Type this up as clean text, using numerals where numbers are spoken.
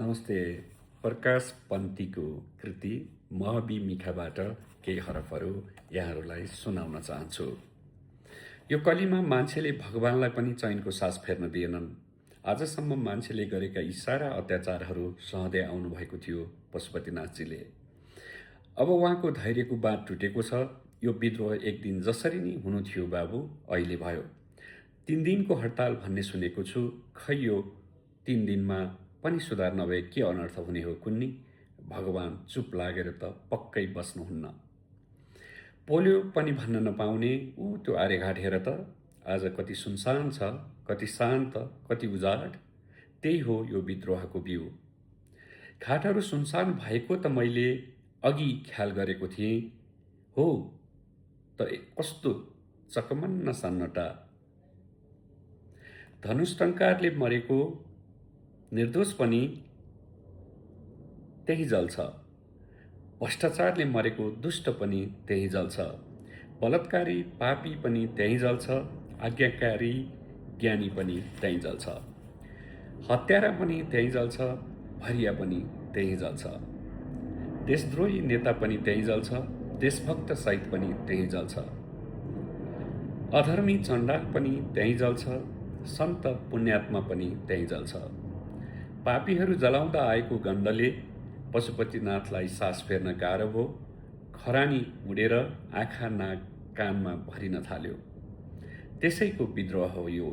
नमस्ते। प्रकाश पन्तीको कृति महबी मिखाबाट केही हरफहरू यहाँहरूलाई सुनाउन चाहन्छु। यो कलीमा मान्छेले भगवानलाई पनि चैनको सास फेर्न दिएनन्। आजसम्म मान्छेले गरेका यी सारा अत्याचारहरू सहँदै आउनुभएको थियो पशुपतिनाथजीले। अब उहाँको धैर्यको बाँध टुटेको छ। यो विद्रोह एक दिन जसरी नै हुनु थियो बाबु, अहिले भयो। 3 दिनको हडताल भन्ने सुनेको छु। खै यो 3 दिनमा पनि सुधार नभए के अनर्थ हुने हो कुन्नी? भगवान चुप लागेर त पक्कै बस्नुहुन्न। पोल्यो पनि भन्न नपाउने त्यो आर्यघाट हेर त, आज कति सुनसान छ, कति शान्त, कति उजाड। त्यही हो यो विद्रोहको बिउ। घाटहरू सुनसान भएको त मैले अघि ख्याल गरेको थिएँ। हो त कस्तो चकमन्न सन्नटा। धनुष्टङ्कारले मरेको निर्दोष पनि त्यही जल्छ। भ्रष्टाचारले मरेको दुष्ट पनि त्यही जल्छ। बलात्कारी पापी पनि त्यही जल्छ। आज्ञाकारी ज्ञानी पनि त्यही जल्छ। हत्यारा पनि त्यही जल्छ। भरिया पनि त्यही जल्छ। देशद्रोही नेता पनि त्यही जल्छ। देशभक्त सहित पनि त्यही जल्छ। अधर्मी चण्डाल पनि त्यही जल्छ। सन्त पुण्यात्मा पनि त्यही जल्छ। पापीहरू जलाउँदा आएको गन्धले पशुपतिनाथलाई सास फेर्न गाह्रो भयो। खरानी उडेर आँखा नाक कानमा भरिन थाल्यो। त्यसैको विद्रोह हो यो।